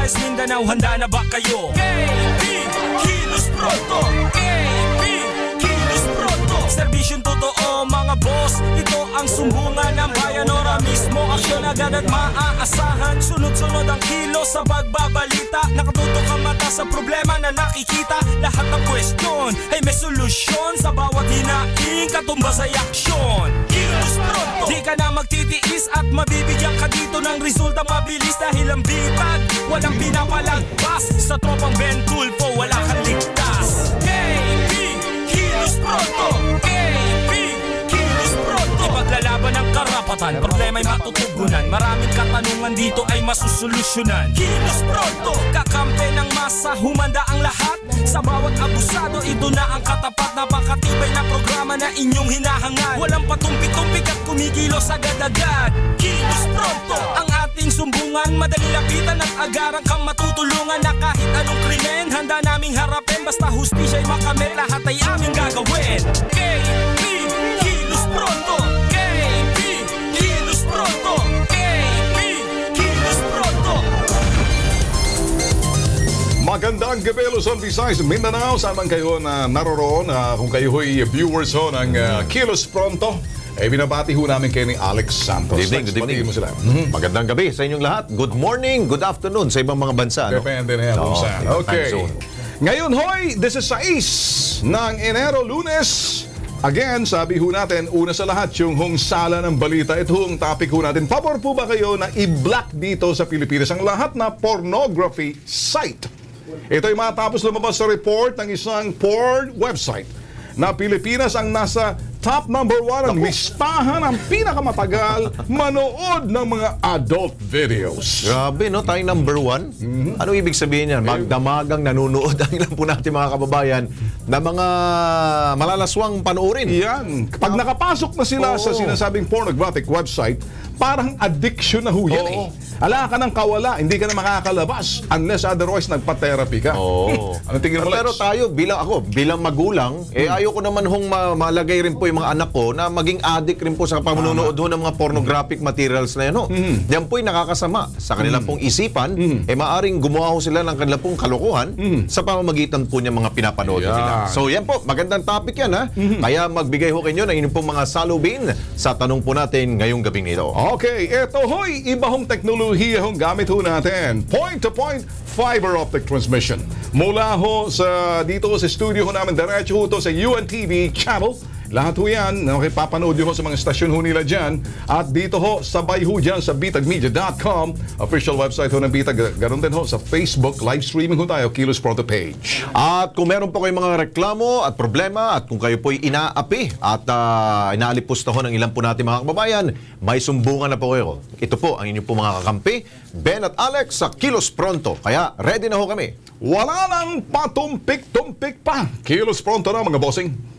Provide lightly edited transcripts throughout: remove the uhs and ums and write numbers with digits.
Visayas, Mindanao, handa na ba kayo? KB, Kilos Pronto! KB, Kilos Pronto! Serbisyong totoo mga boss, ito ang sumbungan ng bayan. Ora mismo, aksyon agad at maaasahan. Sunod-sunod ang kilos sa pagbabalita. Nakatutok ang mata sa problema na nakikita. Lahat ng kwestiyon ay may solusyon. Sa bawat hinaing katumbas ay aksyon. Kilos Pronto! Di ka na magtitiis at mabibigyan ka dito ng resulta mabilis. Dahil ang bitag, walang pinapalagpas. Sa tropang Ben Tulfo, wala kang ligtas. KB, Kilos Pronto! KB, Kilos Pronto! Ipaglalaban ng karapatan, problema'y matutugunan. Maraming katanungan dito ay masusolusyonan. Kilos Pronto! Kakampi ng masa, humanda ang lahat. Sa bawat abusado, ito na ang katapat. Napakatibay na programa na inyong hinahangad. Walang patumpi-tumpik at kumikilos agad-agad. Kilos Pronto! Ang ating sumbungan, madali lapitan at agarang kang matutulungan. Na kahit anong krimen, handa naming harapin. Basta hustisya'y makamit, lahat ay aming gagawin. KB, Kilos Pronto! KB, Kilos Pronto! KB, Kilos Pronto! Magandang gabi, Luzon, Visayas, Mindanao. Saan man kayo na naroroon, kung kayo ho'y viewers ho ng Kilos Pronto, eh binabati ho namin kayo ni Alex Santos. Good evening. Mo sila. Magandang gabi sa inyong lahat. Good morning, good afternoon sa ibang mga bansa. Depende na yan kung saan. Okay. Ngayon hoy, 16 ng Enero, Lunes. Again, sabi ho natin, una sa lahat, yung hong sala ng balita. Ito hong topic ho natin. Pabor po ba kayo na i-block dito sa Pilipinas ang lahat na pornography site? Ito ay matapos lumabas sa report ng isang porn website na Pilipinas ang nasa top number 1 ang listahan ang pinakamatagal manood ng mga adult videos. Grabe, no? Tayo number 1? Ano ibig sabihin yan? Magdamagang nanonood ang ilan po natin mga kababayan na mga malalaswang panoorin. Yan. Pag nakapasok na sila sa sinasabing pornographic website, parang addiction na ho yan eh. Ala ka ng kawala, hindi ka na makakalabas unless otherwise nagpa-therapy ka. Ano tingin mo, Pero Lex? tayo, bilang magulang, ayoko naman hong malagay rin po yung mga anak ko na maging addict rin po sa panunood ng mga pornographic materials na yan. Yan po'y nakakasama sa kanilang pong isipan. Maaring gumawa ho sila ng kanilang pong kalokohan sa pamamagitan po niya mga pinapanood nila. So yan po, magandang topic yan ha. Kaya magbigay ho kayo ng inyong pong mga salubin sa tanong po natin ngayong gabing ito. Okay, eto hoy, iba hong teknolohiya hong gamit ho natin. Point-to-point fiber optic transmission. Mula ho sa dito sa studio ho namin, diretso ho to sa UNTV channel. Lahat ho yan, nakipapanood ho sa mga stasyon ho nila dyan. At dito ho, sabay ho dyan sa bitagmedia.com, official website ho ng Bitag. Ganon din ho sa Facebook, live streaming ho tayo, Kilos Pronto page. At kung meron po kayong mga reklamo at problema at kung kayo po'y inaapi at inaalipusta ho ng ilan po natin mga kababayan, may sumbungan na po kayo. Ito po ang inyong po mga kakampi, Ben at Alex sa Kilos Pronto. Kaya ready na ho kami. Wala nang patumpik-tumpik pa. Kilos Pronto na mga bossing.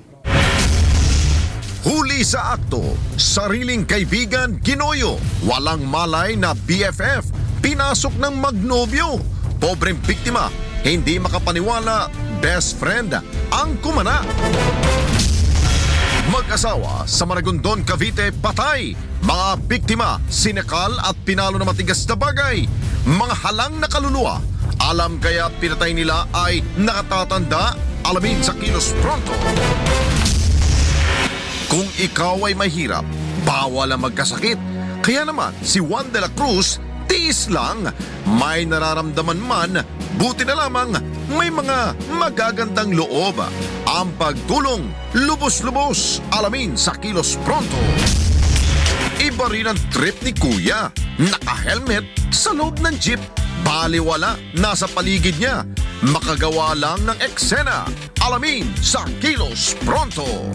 Huli sa akto, sariling kaibigan ginoyo, walang malay na BFF, pinasok ng magnobyo. Pobreng biktima, hindi makapaniwala, best friend ang kumana. Mag-asawa sa Maragondon, Cavite, patay. Mga biktima, sinekal at pinalo na matigas na bagay. Mga halang na kaluluwa, alam kaya pinatay nila ay nakatatanda, alamin sa Kilos Pronto. Kung ikaw ay mahirap, bawal ang magkasakit. Kaya naman, si Juan de la Cruz, tiis lang. May nararamdaman man, buti na lamang may mga magagandang loob. Ang pagtulong, lubos-lubos, alamin sa Kilos Pronto. Iba rin ang trip ni Kuya. Naka-helmet sa loob ng jeep. Baliwala, nasa paligid niya. Makagawa lang ng eksena. Alamin sa Kilos Pronto.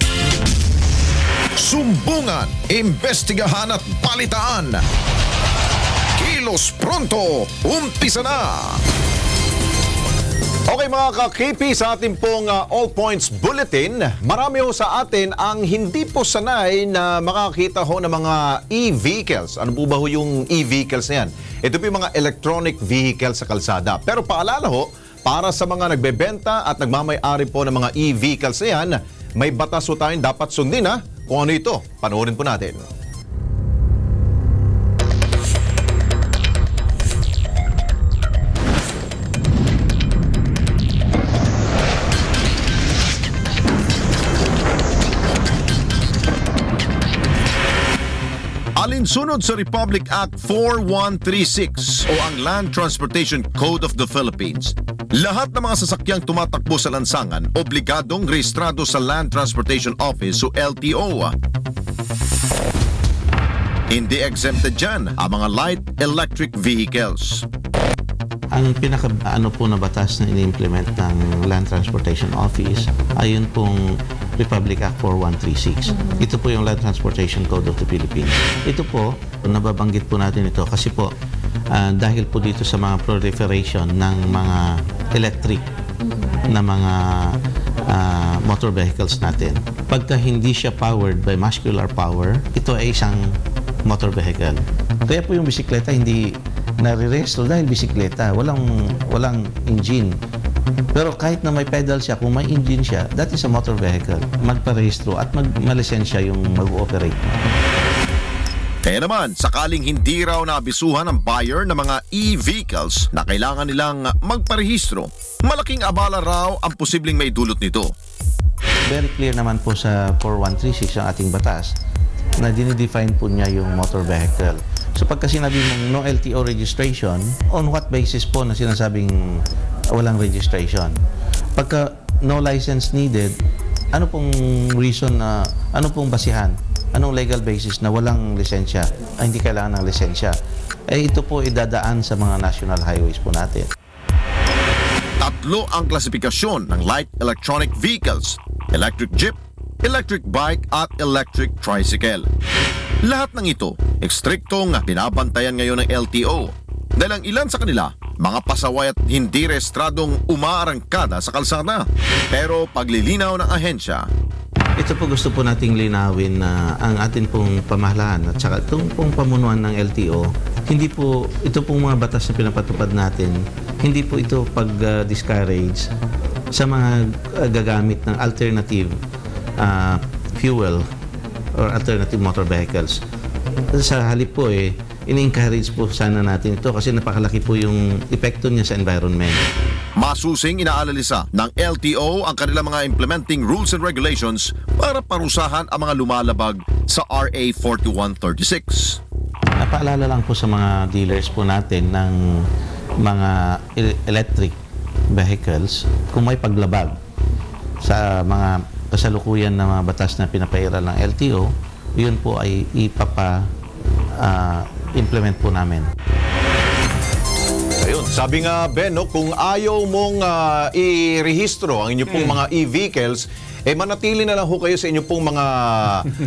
Sumbungan, imbestigahan at balitaan. Kilos Pronto, umpisa na! Okay mga ka-KP, sa ating pong All Points Bulletin, marami ho sa atin ang hindi po sanay na makakita ho ng mga e-vehicles. Ano po ba ho yung e-vehicles na yan? Ito po yung mga electronic vehicles sa kalsada. Pero paalala ho, para sa mga nagbebenta at nagmamay-ari po ng mga e-vehicles na yan, may batas ho tayong dapat sundin ha. Kung ano ito, panoorin po natin. Alinsunod sa Republic Act 4136 o ang Land Transportation Code of the Philippines, lahat ng mga sasakyang tumatakbo sa lansangan obligadong rehistrado sa Land Transportation Office o LTO. Hindi exempted dyan ang mga light electric vehicles. Ang po na batas na ini-implement ng Land Transportation Office ay yun pong Republic Act 4136. Ito po yung Land Transportation Code of the Philippines. Ito po, nababanggit po natin ito kasi po dahil po dito sa mga proliferation ng mga electric na mga motor vehicles natin. Pagka hindi siya powered by muscular power, ito ay isang motor vehicle. Kaya po yung bisikleta hindi nare-restro dahil bisikleta, walang engine. Pero kahit na may pedal siya, kung may engine siya, that is a motor vehicle. Magparehistro at malisensya yung mag-ooperate. Kaya naman, sakaling hindi raw naabisuhan ng buyer ng mga e-vehicles na kailangan nilang magparehistro, malaking abala raw ang posibleng may dulot nito. Very clear naman po sa 4136 ang ating batas na dinidefine po niya yung motor vehicle. So pagka sinabi mong no LTO registration, on what basis po na sinasabing walang registration? Pagka no license needed, ano pong reason na, ano pong basihan? Anong legal basis na walang lisensya? Ay, hindi kailangan ng lisensya. Ito po idadaan sa mga national highways po natin. Tatlo ang klasifikasyon ng light electronic vehicles: electric jeep, electric bike at electric tricycle. Lahat ng ito, ekstriktong binabantayan ngayon ng LTO dahil ang ilan sa kanila, mga pasaway at hindi rehistradong umaarangkada sa kalsada. Pero paglilinaw ng ahensya, ito po gusto po nating linawin na ang atin pong pamahalaan at saka itong pong pamunuan ng LTO, hindi po, ito pong mga batas na pinapatupad natin, hindi po ito pag-discourage sa mga gagamit ng alternative fuel or alternative motor vehicles. Sa halip po ini-encourage po sana natin ito kasi napakalaki po yung epekto niya sa environment. masusing inaalalisa ng LTO ang kanilang mga implementing rules and regulations para parusahan ang mga lumalabag sa RA 4136. Napaalala lang po sa mga dealers po natin ng mga electric vehicles kung may paglabag sa mga kasalukuyan na mga batas na pinapairal ng LTO, yun po ay implement po namin. Ayun, sabi nga Ben, no, kung ayaw mong i-rehistro ang inyong pong mga e-vehicles, manatili na lang ho kayo sa inyong pong mga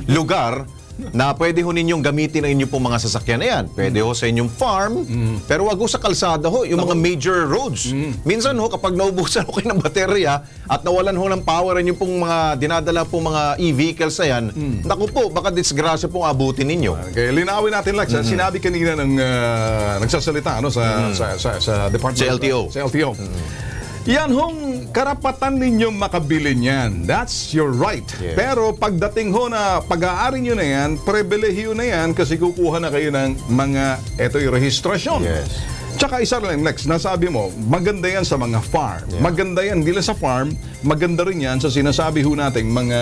lugar na pwede ho ninyong gamitin ang inyong pong mga sasakyan na yan. Pwede ho sa inyong farm, pero wag ho sa kalsada ho, yung mga major roads. Minsan ho, kapag naubusan ho kayo ng baterya at nawalan ho ng power ang inyong pong mga dinadala pong mga e-vehicles na yan, naku po, baka disgrasya pong abutin ninyo. Okay, linawin natin, Lex. Sinabi kanina ng nagsasalita sa department. Sa LTO. Sa LTO. Yan hong karapatan ninyong makabili niyan. That's your right. Yes. Pero pagdating ho na pag-aari nyo na yan, pribilehiyo na yan kasi kukuha na kayo ng mga yung rehistrasyon. Yes. Tsaka isa lang, Lex, nasabi mo, maganda yan sa mga farm. Yeah. Maganda yan, hindi lang sa farm, maganda rin yan sa sinasabi ho natin mga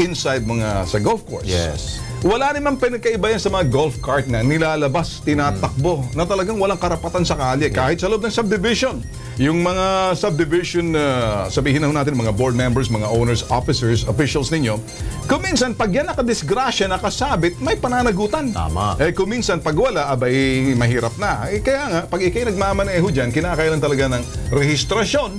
inside mga sa golf course. Yes. Wala naman pinagkaiba yan sa mga golf cart na nilalabas, tinatakbo, na talagang walang karapatan sa kalye. Kahit sa loob ng subdivision. Yung mga subdivision, sabihin na natin, mga board members, mga owners, officers, officials ninyo, kuminsan, pag yan nakadisgrasya, nakasabit, may pananagutan. Tama. Kuminsan, pag wala, abay, mahirap na. Kaya nga, pag ikay nagmamaneho dyan, kinakailan talaga ng rehistrasyon.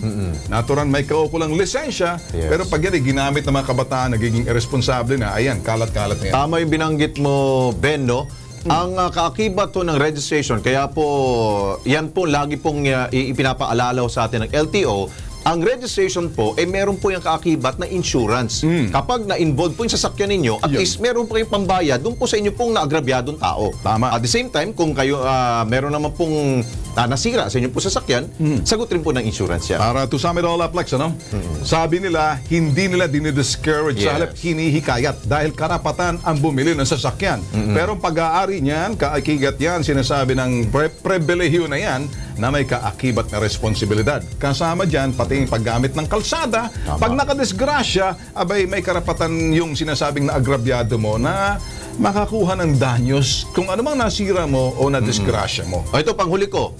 Natural, may kaukulang lisensya. Yes. Pero pag yan ginamit ng mga kabataan, nagiging irresponsible na, ayan, kalat-kalat na yan. Tama yung binanggit mo, Ben, no? Ang kaakibat to ng registration, kaya po yan po lagi pong ipinapaalala sa atin ng LTO, ang registration po, meron po yung kaakibat na insurance. Kapag na-involve po yung sasakyan ninyo, at least meron po kayong pambayad doon po sa inyo pong naagrabyadong tao. Tama. At the same time, kung kayo meron naman pong nasira sa inyo po sasakyan, sagutin po ng insurance yan. Para to sum it all up, Lex, ano? Sabi nila, hindi nila dinidiscourage sa halip, hinihikayat dahil karapatan ang bumili ng sasakyan. Pero pag-aari niyan, kaakigat yan, sinasabi ng pribilehiyo na yan, na may kaakibat na responsibilidad. Kasama dyan, pati yung paggamit ng kalsada. Pag nakadisgrasya, abay may karapatan yung sinasabing na agrabyado mo na makakuha ng danyos kung ano mang nasira mo o na-disgrasya mo. Ito, panghuli ko.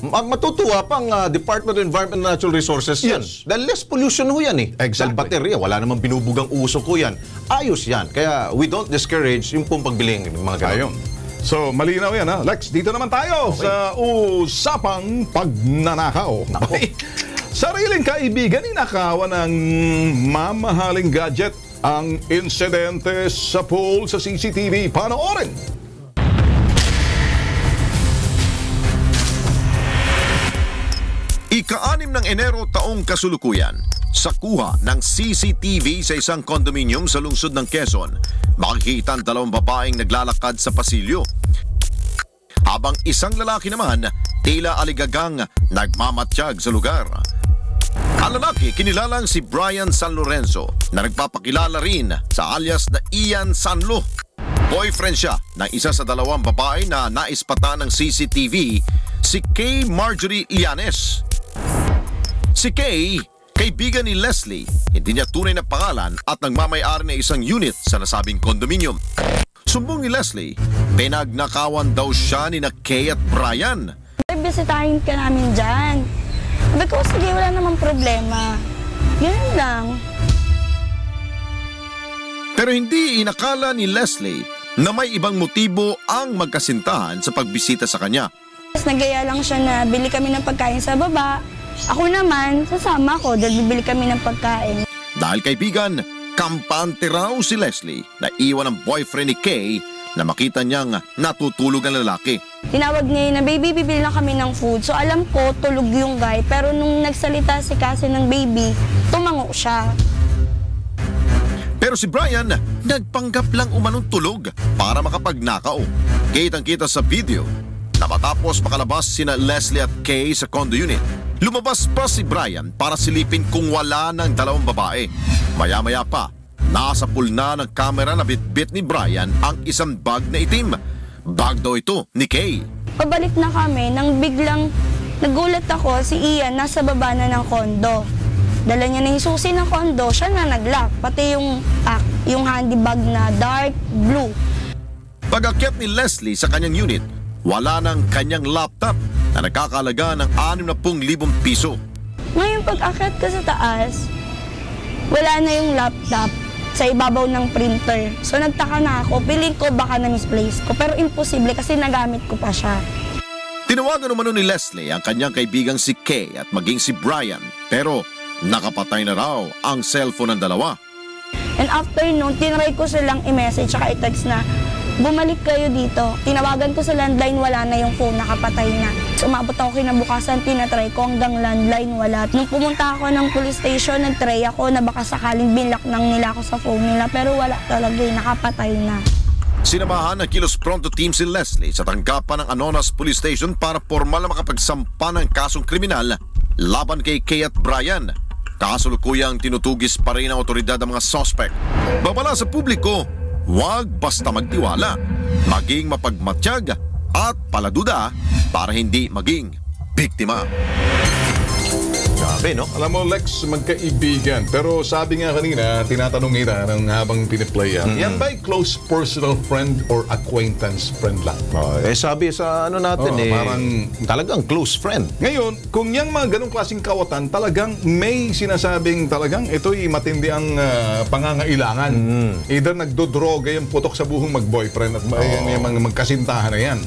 Matutuwa pang Department of Environment and Natural Resources yan. Yes. Dahil less pollution ho yan eh. Exactly. Dahil baterya, wala namang binubugang usok ho yan. Ayos yan. Kaya we don't discourage yung pong pagbiling ng mga ganun. Ayun. So, malinaw yan ha. Lex, dito naman tayo sa usapang pagnanakaw. Okay. Sariling kaibigan ninakawan ng mamahaling gadget. Ang insidente sa pool sa CCTV. Panoorin! Ika-6 ng Enero taong kasulukuyan, sa kuha ng CCTV sa isang kondominium sa lungsod ng Quezon, makikita ang 2 babaeng naglalakad sa pasilyo. Habang isang lalaki naman, tila aligagang nagmamatsyag sa lugar. Ang lalaki kinilalang si Brian San Lorenzo na nagpapakilala rin sa alias na Ian Sanlo. Boyfriend siya ng isa sa 2 babae na naispatan ng CCTV, si Kay Marjorie Llanes. Si Kay, kaibigan ni Leslie, hindi niya tunay na pangalan at nagmamay-ari ng isang unit sa nasabing kondominium. Sumbong ni Leslie, pinagnakawan daw siya ni na Kay at Brian. Bisitahin ka namin dyan. Sabi ko, sige, wala namang problema. Ganun lang. Pero hindi inakala ni Leslie na may ibang motibo ang magkasintahan sa pagbisita sa kanya. Tapos nagaya lang siya na bili kami ng pagkain sa baba. Ako naman, sasama ko dahil bibili kami ng pagkain. Dahil kaibigan, kampante raw si Leslie na iwan ang boyfriend ni Kay na makita niyang natutulog ang lalaki. Tinawag niya yun na, baby, bibili lang kami ng food. So alam ko, tulog yung guy. Pero nung nagsalita si Cassie ng baby, tumango siya. Pero si Brian, nagpanggap lang umanong tulog para makapagnakaw. Kitang-kita sa video na matapos makalabas sina Leslie at Kay sa condo unit, lumabas pa si Brian para silipin kung wala ng 2 babae. Maya-maya pa, nasa pool na ng kamera na bitbit ni Brian ang isang bag na itim. Bag daw ito ni Kay. Pabalik na kami nang biglang nagulat ako si Ian nasa baba na ng kondo. Dala niya na yung susi ng kondo, siya na nag-lock. Pati yung handy bag na dark blue. Pag-akyat ni Leslie sa kanyang unit, wala ng kanyang laptop na nagkakalaga ng 60,000 piso. Ngayon pag-akyat ko sa taas, wala na yung laptop sa ibabaw ng printer. So nagtaka na ako, piling ko baka na-misplace ko. Pero imposible kasi nagamit ko pa siya. Tinawagan naman ni Leslie ang kanyang kaibigang si Kay at maging si Brian. Pero nakapatay na raw ang cellphone ng dalawa. And after noon, tinry ko silang i-message at i-text na, bumalik kayo dito. Tinawagan ko sa landline, wala na yung phone, nakapatay na. So, umabot ako kinabukasan, tinatry ko hanggang landline, wala. Nung pumunta ako ng police station, nag-try ako na baka sakaling binlock nang nila ako sa phone nila. Pero wala talaga, nakapatay na. Sinamahan ng Kilos Pronto Team si Leslie sa tanggapan ng Anonas Police Station para formal na makapagsampa ng kasong kriminal laban kay Kay at Brian. Kasalukuyang tinutugis pa rin ang otoridad ang mga suspect. Babala sa publiko, huwag basta magtiwala, maging mapagmatsyag at paladuda para hindi maging biktima. Grabe, no? Alam mo, Lex, magkaibigan. Pero sabi nga kanina, tinatanong nila nang habang piniplayan, yan ba'y close personal friend or acquaintance friend lang? Sabi sa ano natin parang talagang close friend. Ngayon, kung yung mga ganong klaseng kawatan, talagang may sinasabing talagang ito'y matindi ang pangangailangan. Either nagdodroga yung putok sa buhong mag-boyfriend at yung mga magkasintahan na yan.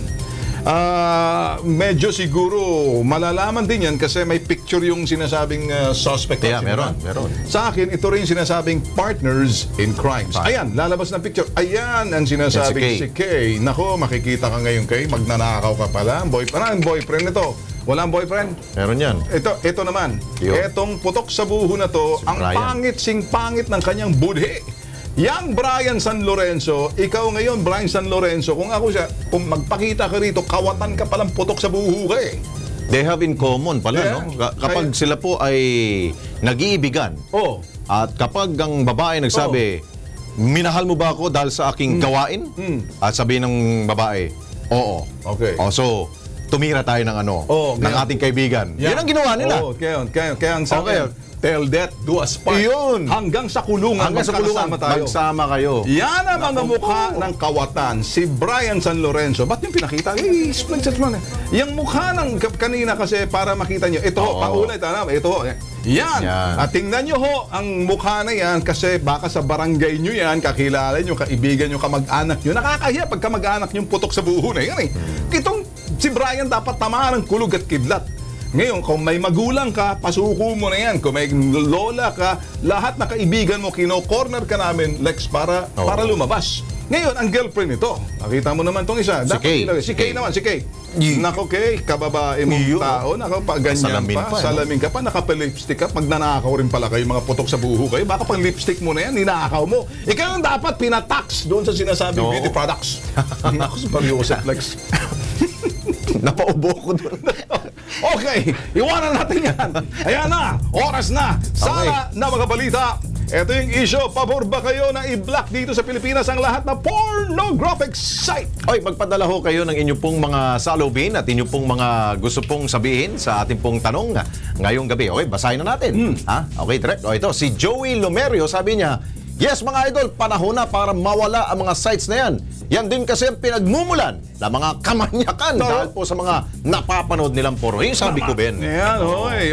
Medyo siguro malalaman din yan kasi may picture yung sinasabing suspect. Yeah, meron. Sa akin, ito rin sinasabing partners in crimes. Ayan, lalabas ng picture. Ayan ang sinasabing si Kay. Nako, makikita ka ngayon, Kay. Magnanakaw ka pala. Ang boyfriend nito. Walang boyfriend? Meron yan. Ito naman. Yun. Etong putok sa buho na to, ang Brian. pangit ng kanyang budhi. Yang Brian San Lorenzo, ikaw ngayon, Brian San Lorenzo, kung ako siya, kung magpakita ka rito, kawatan ka palang putok sa buho ka eh. They have in common pala, Yeah. no? Kapag sila po ay nag-iibigan, at kapag ang babae nagsabi, minahal mo ba ako dahil sa aking gawain? At sabihin ng babae, oo. Okay. So, tumira tayo ng ng kaya- ating kaibigan. Yan ang ginawa nila. Kaya ang sabi, tell death, do us part. Iyon. Hanggang sa kulungan, Hanggang sa kulungan, tayo. magsama kayo. Yan ang mga mukha ng kawatan. Si Brian San Lorenzo. Ba't yung pinakita? Yung mukha ng kanina kasi para makita nyo. Ito, paulit. Ito. Yan. At tingnan nyo ho, ang mukha na yan kasi baka sa barangay nyo yan, kakilala nyo, kaibigan nyo, kamag-anak nyo. Nakakahiya pag kamag-anak nyo putok sa buho na yan eh. Itong si Brian dapat tamaan ng kulog at kidlat. Ngayon, kung may magulang ka, pasuko mo na yan. Kung may lola ka, lahat na kaibigan mo, kino-corner ka namin, Lex, para lumabas. Ngayon, ang girlfriend nito, nakita mo naman tong isa. Si Kay naman, si Kay. Nako, Kay, kababae mong tao, nako, pag ganyan salamin ka pa, nakapalipstick ka, pag nanakaw rin pala kayo, mga putok sa buho kayo, baka pang lipstick mo na yan, ninakaw mo. Ikaw yung dapat pinatax doon sa sinasabing beauty products. Nako, si Pag-Yusef, Lex. Napaubo ko doon. Okay, iwanan natin yan. Ayan na, oras na. Sana na mga balita. Ito yung issue. Pabor ba kayo na i-block dito sa Pilipinas ang lahat na pornographic site? Oy, magpadala ho kayo ng inyong pong mga salubin at inyong pong mga gusto pong sabihin sa ating pong tanong ngayong gabi. Okay, basahin na natin. Okay, direct. O ito, si Joey Lomerio, sabi niya, yes mga idol, panahon na para mawala ang mga sites na yan. Yan din kasi ang pinagmumulan ng mga kamanyakan dahil po sa mga napapanood nilang porno. Yung sabi ko, Ben. Yan,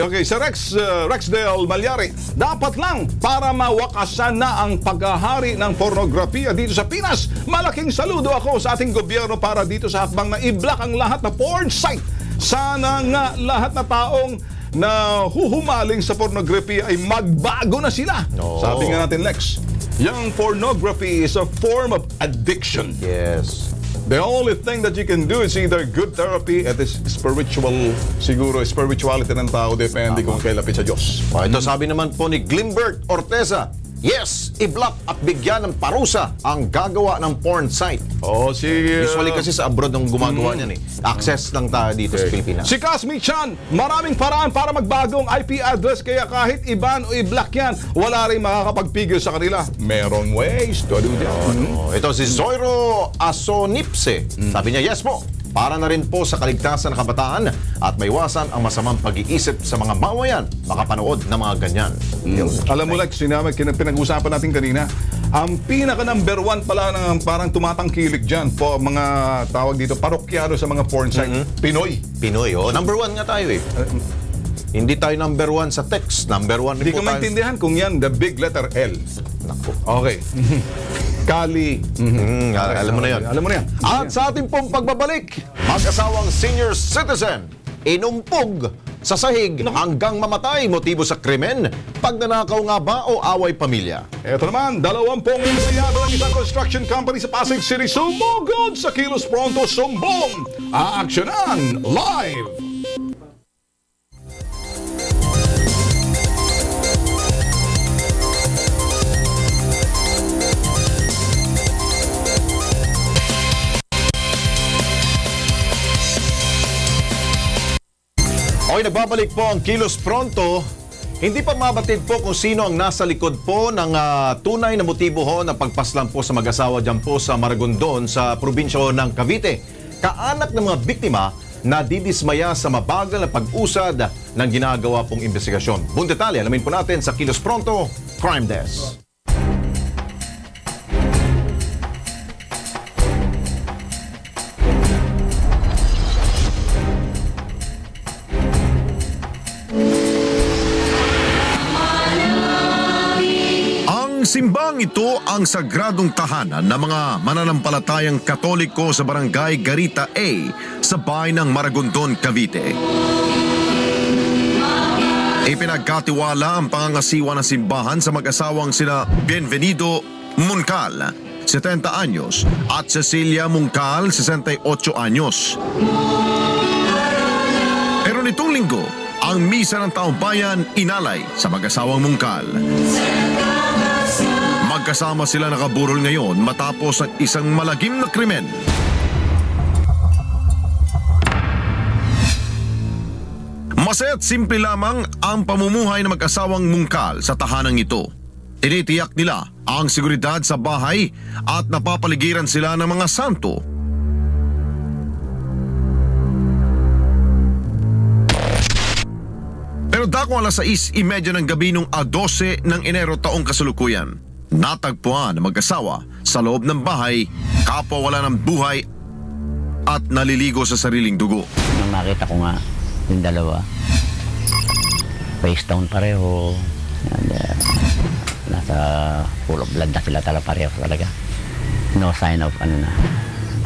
okay. Sa Rexdale Malyari, dapat lang para mawakasan na ang paghahari ng pornografiya dito sa Pinas. Malaking saludo ako sa ating gobyerno para dito sa hakbang na i-block ang lahat na porn site. Sana nga lahat na taong na huhumaling sa pornography ay magbago na sila. Sabi nga natin, Lex, yung pornography is a form of addiction. Yes. The only thing that you can do is either good therapy at is spiritual, siguro spirituality ng tao, depende kung kay lapit sa Diyos. Ito sabi naman po ni Glimbert Orteza, yes, i-block at bigyan ng parusa ang gagawa ng porn site. Usually kasi sa abroad nung gumagawa niyan eh. Access lang tayo dito sa Pilipinas. Si Kasmi Chan, maraming paraan para magbagong IP address kaya kahit iban o i-block yan, wala rin makakapagpigil sa kanila. Merong ways to do that. Ito si Zoiro Asonipse. Sabi niya, yes po. Para na rin po sa kaligtasan ng kabataan at maiwasan ang masamang pag-iisip sa mga mamayan makapanood ng mga ganyan. Alam mo, like, pinag-usapan natin kanina, ang pinaka number one pala ng parang tumatangkilik dyan po mga tawag dito, parokyado sa mga porn site, Pinoy. Pinoy, number one nga tayo eh. Hindi tayo number one sa text. Number one Hindi rin po ko tayo. maintindihan kung yan, the big letter L. Naku. Okay. Kali. Alam mo na yan. Alam mo na yan. At sa ating pong pagbabalik, mag-asawang senior citizen, inumpog sa sahig hanggang mamatay, motibo sa krimen, pagnanakaw nga ba o away pamilya? Ito naman, 20 empleyado ng isang construction company sa Pasig City sumugod sa Kilos Pronto, Sumbong. Aaksyonan live. Okay, nagbabalik po ang Kilos Pronto. Hindi pa mabatid po kung sino ang nasa likod po ng tunay na motibo ho ng pagpaslang po sa mag-asawa dyan po sa Maragondon sa probinsya ng Cavite. Kaanak ng mga biktima na didismaya sa mabagal na pag-usad ng ginagawa pong investigasyon. Buong detalye, alamin po natin sa Kilos Pronto Crime Desk. Simbang ito ang sagradong tahanan ng mga mananampalatayang Katoliko sa Barangay Garita A sa bayan ng Maragondon, Cavite. Ipinagkatiwala ang pangangasiwa ng simbahan sa mag-asawang sina Bienvenido Muncal, 70 anyos, at Cecilia Muncal, 68 anyos. Pero nitong linggo, ang misa ng taong bayan inalay sa mag-asawang Muncal. Magkasama sila nakaburol ngayon matapos ang isang malagim na krimen. Masaya't simple lamang ang pamumuhay ng mag-asawang Muncal sa tahanang ito. Tinitiyak nila ang seguridad sa bahay at napapaligiran sila ng mga santo. Pero dako alas 6:30 ng gabi nung 12 ng Enero taong kasalukuyan, natagpuan ng mag-asawa sa loob ng bahay, kapwa wala ng buhay at naliligo sa sariling dugo. Nung nakita ko nga yung dalawa, face down pareho, and, nasa full of blood na sila pareho talaga. No sign of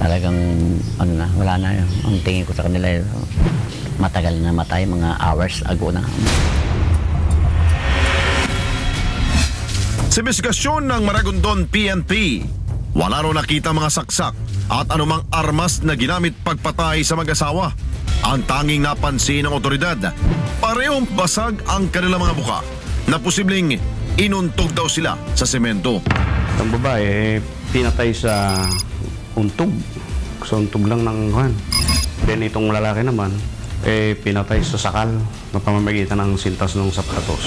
talagang wala na yun. Ang tingin ko sa kanila matagal na matay, mga hours ago na. Sa investigasyon ng Maragondon PNP, wala raw nakita mga saksak at anumang armas na ginamit pagpatay sa mag-asawa. Ang tanging napansin ng otoridad, parehong basag ang kanilang mga buka na posibleng inuntog daw sila sa semento. Ang babae, pinatay sa untog. Sa untog lang ng kuhan. Then itong lalaki naman, pinatay sa sakal na pamamagitan ng sintas ng sapatos.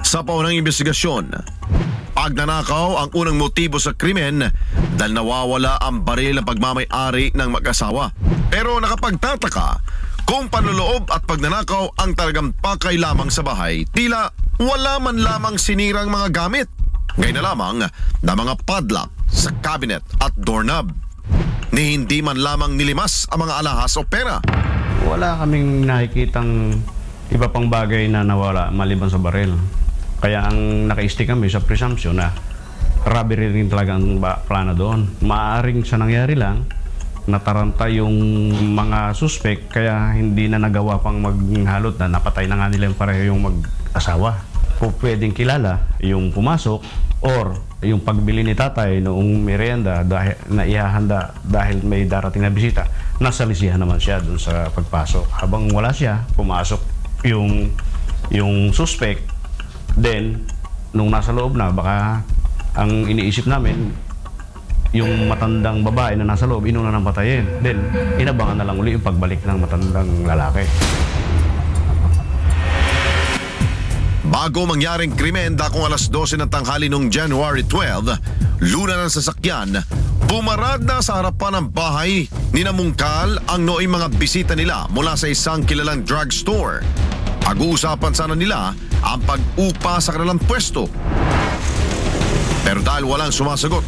Sa paunang investigasyon, pagnanakaw ang unang motibo sa krimen dahil nawawala ang baril ng pagmamay-ari ng mag-asawa. Pero nakapagtataka kung panloloob at pagnanakaw ang talagang pakay lamang sa bahay, tila wala man lamang sinirang mga gamit. Ngayon na lamang na mga padlock sa cabinet at doorknob. Ni hindi man lamang nilimas ang mga alahas o pera. Wala kaming nakikitang iba pang bagay na nawala maliban sa baril. Kaya ang naka-stick kami sa presumption na robbery rin talaga ang plano doon. Maaring sa nangyari lang, nataranta yung mga suspect kaya hindi na nagawa pang maghalot na napatay na nga nila yung pareho yung mag-asawa. Kung pwedeng kilala yung pumasok or yung pagbili ni tatay noong merienda dahil na ihahanda dahil may darating na bisita, nasa lisihan naman siya doon sa pagpasok. Habang wala siya, pumasok yung suspect. Then, nung nasa loob na, baka ang iniisip namin, yung matandang babae na nasa loob, inuna nang patayin. Then, inabangan na lang uli yung pagbalik ng matandang lalaki. Bago mangyaring krimen, dakong alas 12 ng tanghali noong January 12, luna ng sasakyan, bumarad na sa harapan ng bahay ni Namungkal ang nooy mga bisita nila mula sa isang kilalang drugstore. Pag-uusapan sana nila ang pag-upa sa kanilang pwesto. Pero dahil walang sumasagot,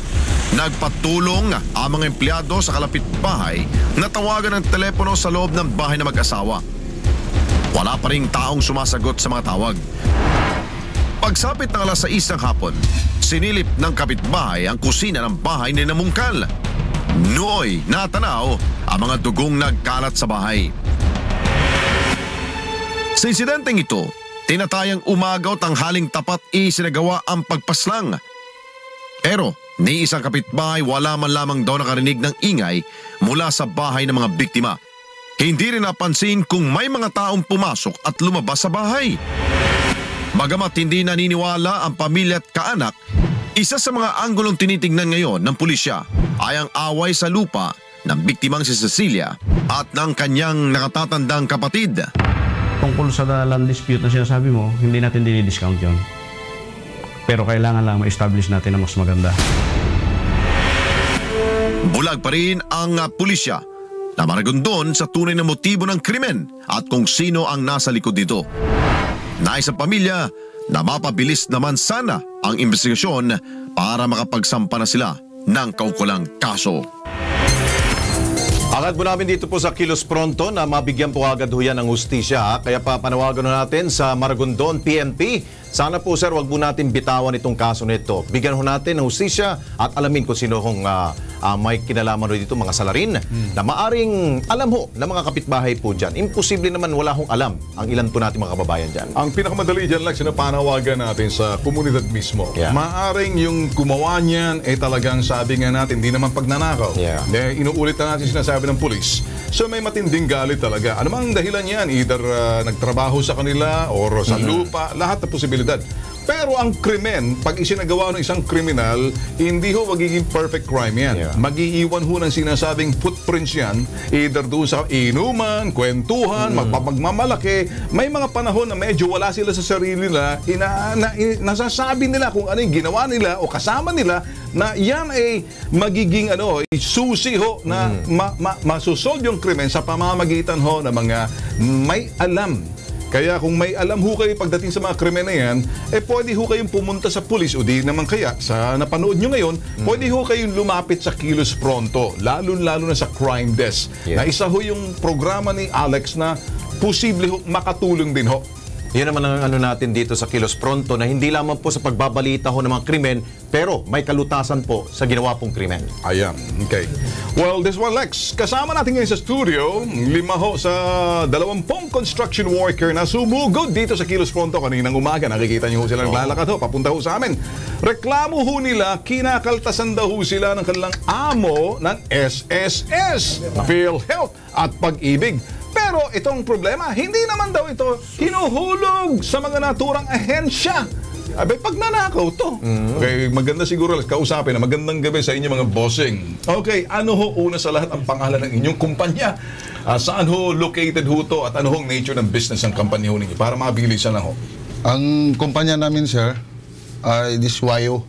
nagpatulong ang mga empleyado sa kalapit bahay na tawagan ng telepono sa loob ng bahay na mag-asawa. Wala pa ring taong sumasagot sa mga tawag. Pagsapit ng alas 6 ng hapon, sinilip ng kapitbahay ang kusina ng bahay ni Namungkal. Nooy natanaw ang mga dugong nagkalat sa bahay. Sa insidenteng ito, tinatayang umagaw tanghaling tapat isinagawa ang pagpaslang. Pero ni isang kapitbahay wala man lamang daw nakarinig ng ingay mula sa bahay ng mga biktima. Hindi rin napansin kung may mga taong pumasok at lumabas sa bahay. Bagamat hindi naniniwala ang pamilya at kaanak, isa sa mga anggulong tinitingnan ngayon ng pulisya ay ang away sa lupa ng biktimang si Cecilia at ng kanyang nakatatandang kapatid. Tungkol sa land dispute na sinasabi mo, hindi natin dinidiscount yun. Pero kailangan lang ma-establish natin na mas maganda. Bulag pa rin ang pulisya na Maragondon sa tunay na motibo ng krimen at kung sino ang nasa likod nito. Nais ang pamilya na mapabilis naman sana ang investigasyon para makapagsampa na sila ng kaukulang kaso. Agad po namin dito po sa Kilos Pronto na mabigyan po agad ho yan ng hustisya. Kaya papanawagan natin sa Maragondon PNP. Sana po sir, wag po natin bitawan itong kaso nito. Bigyan ho natin ng hustisya at alamin kung sino hong may kinalaman dito, mga salarin na maaring alam ho na mga kapitbahay po dyan. Imposible naman wala hong alam ang ilan po natin mga kababayan dyan. Ang pinakamadali dyan lang sinapanawagan natin sa komunidad mismo. Yeah. Maaring yung gumawa niyan talagang sabi nga natin, hindi naman pagnanakaw. Yeah. Inuulit na natin sinasabi ng pulis. So may matinding galit talaga. Ano mang dahilan yan? Either nagtrabaho sa kanila or sa lupa, lahat na posibilidad. Pero ang krimen, pag isinagawa ng isang kriminal, hindi ho magiging perfect crime yan. Yeah. Magiiwan ho ng sinasabing footprints yan, either doon sa inuman, kwentuhan, magpapagmamalaki. May mga panahon na medyo wala sila sa sarili nila, nasasabi nila kung ano yung ginawa nila o kasama nila, na yan ay magiging susi ho na masusolve yung krimen sa pamamagitan ho ng mga may alam. Kaya kung may alam ho kayo pagdating sa mga krimen na yan, pwede ho kayong pumunta sa pulis o di naman kaya sa napanood nyo ngayon, pwede ho kayong lumapit sa Kilos Pronto, lalo na sa crime desk. Yeah. Na isa ho yung programa ni Alex na posible ho makatulong din ho. Yan naman ang natin dito sa Kilos Pronto na hindi lamang po sa pagbabalita ho ng mga krimen, pero may kalutasan po sa ginawa pong krimen. Ayan, okay. Well, this one, Lex. Kasama natin ngayon sa studio, 5 ho sa 20 construction worker na sumugod dito sa Kilos Pronto kaninang umaga. Nakikita niyo ho sila naglalakad ho, papunta ho sa amin. Reklamo ho nila, kinakaltasan daw ho sila ng kanilang amo ng SSS, PhilHealth at Pag-ibig. Pero itong problema, hindi naman daw ito hinuhulog sa mga naturang ahensya. Abay, pag nanakaw to. Okay, maganda siguro kausapin na magandang gabi sa inyo mga bossing. Okay, ano ho una sa lahat ang pangalan ng inyong kumpanya? Saan ho located ho to at ano hong nature ng business ng company ho ninyo? Para mabilisan lang ho. Ang kumpanya namin, sir, ay this Wayo.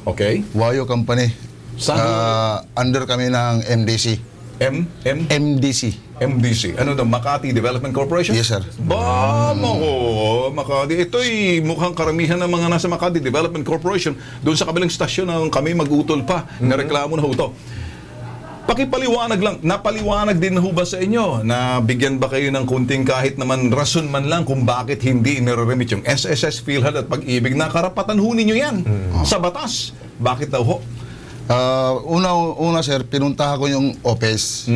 Okay. Wayo Company. Saan Under kami ng MDC. MDC. MDC. Ano daw? Makati Development Corporation? Yes, sir. Makati. Ito'y mukhang karamihan ng mga nasa Makati Development Corporation. Doon sa kabilang stasyon na kami mag-utol pa. Nareklamo na ho ito. Pakipaliwanag lang. Napaliwanag din na ho ba sa inyo na bigyan ba kayo ng kunting kahit naman rason man lang kung bakit hindi inireremit yung SSS, PhilHealth at Pag-ibig na karapatan ho ninyo yan sa batas? Bakit daw ho? Una, sir, pinuntahan ko yung office.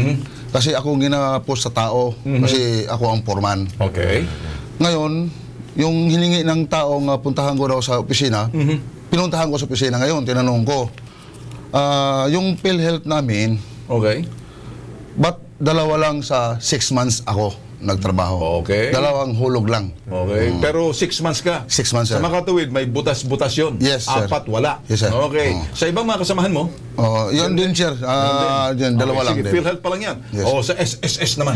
Kasi ako ginapost sa tao. Kasi ako ang foreman. Okay. Ngayon, yung hiningi ng tao nga puntahan ko daw sa opisina, pinuntahan ko sa opisina ngayon, tinanong ko, yung PhilHealth namin, okay, ba't dalawa lang sa 6 months ako nagtrabaho? Okay. Dalawang hulog lang. Okay. Pero 6 months ka? 6 months, sir. Sa Makatuwid, may butas-butas yun? Yes, sir. 4, wala? Yes, sir. Okay. Sa ibang mga kasamahan mo? Yun din, sir. Yun, dalawa lang sige, din. PhilHealth pa lang yan? Yes. Sa SSS naman?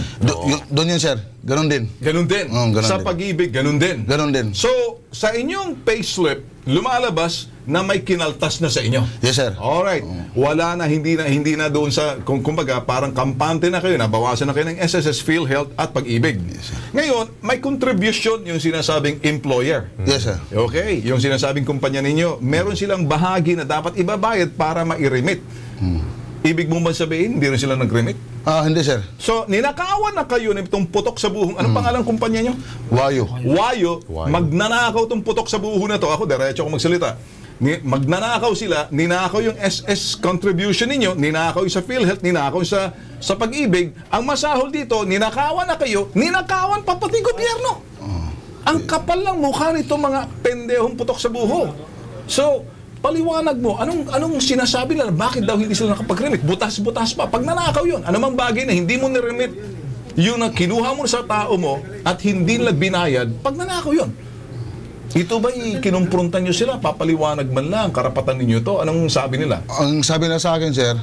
Doon yun, sir. Ganon din. Ganun din? Ganun Sa din. Pag-ibig, ganun din? Ganon din. So, sa inyong payslip, lumalabas na may kinaltas na sa inyo? Yes, sir. Alright. Wala na, hindi na doon sa, kumbaga, parang kampante na kayo, nabawasan na kayo ng SSS, PhilHealth at Pag-ibig. Yes, sir. Ngayon, may contribution yung sinasabing employer. Yes, sir. Okay, yung sinasabing kumpanya ninyo, meron silang bahagi na dapat ibabayad para ma-remit. Ibig mo ba sabihin, hindi rin sila nag-remit? Hindi, sir. So, ninakawan na kayo nitong putok sa buhong. Anong pangalang kumpanya nyo? Wayo. Wayo. Magnanakaw tong putok sa buho na to. Ako, diretso ako magsalita. Magnanakaw sila, ninakaw yung SS contribution ninyo, ninakaw yung sa PhilHealth, ninakaw sa Pag-ibig. Ang masahol dito, ninakawan na kayo, ninakawan pa pati gobyerno. Ang kapal lang mukha nito mga pendehong putok sa buho. So, paliwanag mo, anong sinasabi nila? Bakit daw hindi sila nakapag-remit? Butas-butas pa. Pag nanakaw yun, anumang bagay na hindi mo niremit, yung na kinuha mo sa tao mo at hindi nila binayad, pag nanakaw yun. Ito ba kinumprontan nyo sila? Papaliwanag man lang, karapatan ninyo to? Anong sabi nila? Ang sabi na sa akin, sir,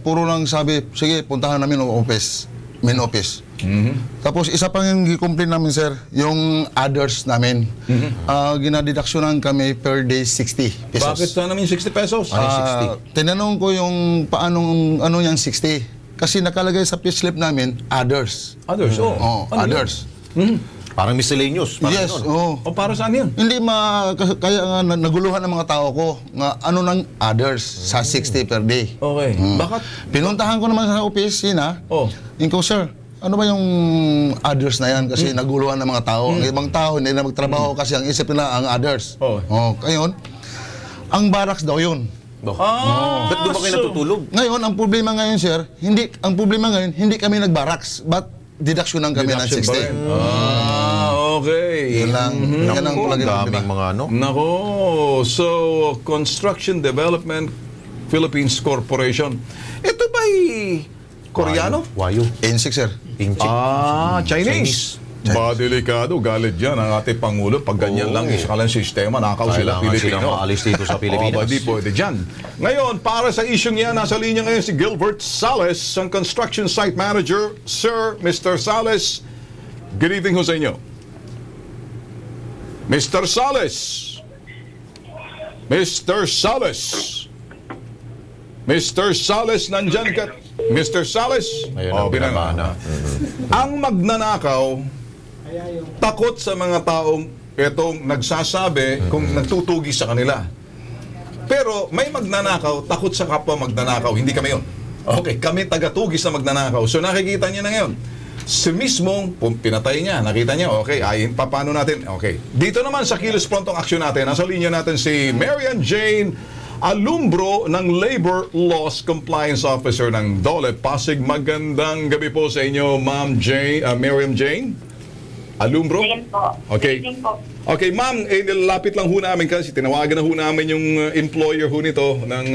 puro lang sabi, sige, puntahan namin ang office. Main office. Tapos isa pang yung complain namin, sir, yung others namin. Ginadidaksyonan kami per day 60 pesos. Bakit sa namin 60 pesos? Tinanong ko yung paanong yung 60. Kasi nakalagay sa payslip namin, others. Others, Others. Parang miscellaneous. Parang Yes, ganun. O para saan yun? Hindi kaya nga naguluhan ng mga tao ko nga ano ng others sa 60 per day. Okay. Bakit? Pinuntahan ko naman sa opisina. Inko, sir, ano ba yung others na yan? Kasi naguluhan ng mga tao. Ang ibang tao hindi na magtrabaho kasi ang isip nila ang others. Ngayon, ang barracks daw yun. Ba't doon ba kayo natutulog? Ngayon, ang problema ngayon, sir, hindi kami nagbarracks, but deductionan kami ng 60. Okay. Yun lang. Yan ang palagi ng daming mga ano. Nako. So, Construction Development Philippines Corporation. Ito ba'y Koreano? Wayo. Insik, sir. Inchik. Chinese. Ba, delikado, galit yan ang ating Pangulo. Pag ganyan lang, isa ka lang sistema, nakaw sila Kailangan Pilipino. sila maalis dito sa Pilipinas. Di pwede dyan. Ngayon, para sa isyong yan, nasa linya ngayon si Gilbert Sales, ang Construction Site Manager. Sir, Mr. Sales, good evening ho sa inyo. Mr. Sales. Mr. Sales. Mr. Sales, nandyan ka. Mr. Sales. Ayun ang binangaan na. Ang magnanakaw, takot sa mga taong itong nagsasabi kung nagtutugi sa kanila. Pero may magnanakaw, takot sa kapwa magnanakaw. Hindi kami yun. Okay, kami tagatugis na magnanakaw. So nakikita niya na ngayon. Si mismong pinatay niya. Nakita niya, okay, ay, paano natin? Okay. Dito naman sa Kilos Prontong Aksyon natin, nasa linya natin si Marian Jane Alumbro ng Labor Laws Compliance Officer ng Dole Pasig. Magandang gabi po sa inyo, Ma'am Jane, Marian Jane Alumbro. Jane po. Okay. Jane po. Okay, ma'am, nilalapit lang ho namin kasi tinawagan na ho namin yung employer ho nito ng,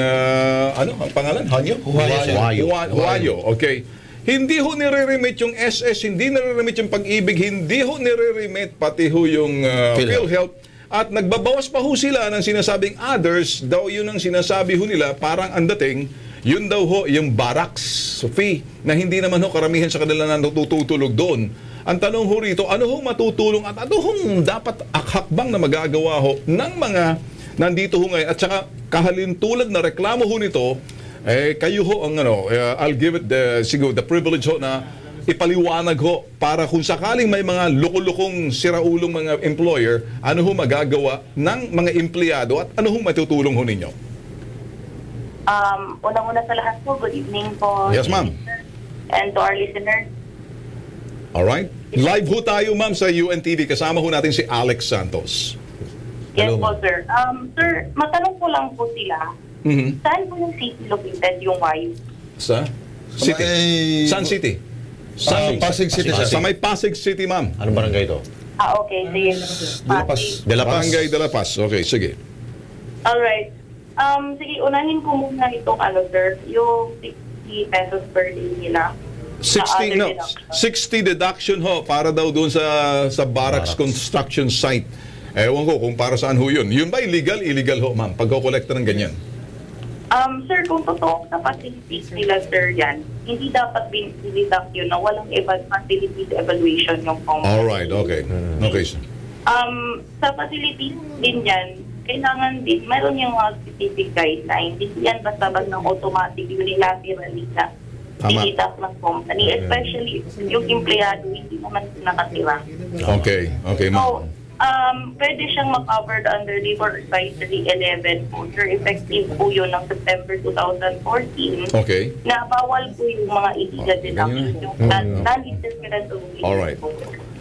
ano, ang pangalan? Hanyo? Huwayo. Okay. Hindi ho nire-remit yung SS, hindi nire-remit yung Pag-ibig, hindi ho nire-remit pati ho yung PhilHealth. At nagbabawas pa ho sila ng sinasabing others, daw yun ang sinasabi ho nila, parang ang dating, yun daw ho, yung barracks fee, na hindi naman ho karamihan sa kanila na natutulog doon. Ang tanong ho rito, ano ho matutulong at ano hong dapat hakbang na magagawa ho ng mga nandito ho ngayon? At saka kahalintulad na reklamo ho nito, kayo ho ang ano, I'll give it siguro the privilege ho na ipaliwanag ho para kung sakaling may mga lukulukong siraulong mga employer, ano ho magagawa ng mga empleyado at ano ho matutulong ho ninyo? Unang-una sa lahat po, good evening po. Yes, ma'am. And to our listeners. Alright. Live ho tayo, ma'am, sa UNTV. Kasama ho natin si Alex Santos. Yes Hello, po, ma'am. sir. Sir, matanong po lang po sila, saan po yung city located yung Y? Sa? City. Saan city? Pasig City, sir. Sa may Pasig City, ma'am. Anong barangay ito? Okay. Sige. De La Paz. Barangay de la Paz. Okay, sige. Alright. Sige, unahin ko muna itong sir, yung 60 pesos per day nila. 60 deduction ho para daw doon sa barracks construction site. Ewan ko kung para saan ho yun. Yun ba illegal? Illegal ho, ma'am. Pagko-collect ng ganyan. Sir, kung totoo sa facilities nila, sir, yan, hindi dapat bin-deduct yun na walang facilities evaluation yung company. Alright, okay. Okay, sir. Sa facilities din yan, kailangan din, meron yung mga specific guidelines. Hindi yan basta-basta ng automatic, unilaterally na deduct ng company. Especially yung empleyado, hindi naman nakatira. Okay, okay, So, ma'am. pwede siyang ma-covered under Labor Advisory 11 po, sir. Effective po yun ng September 2014. Okay. Na bawal po yung mga illegal deduction, yung non-interference of illegal. Alright.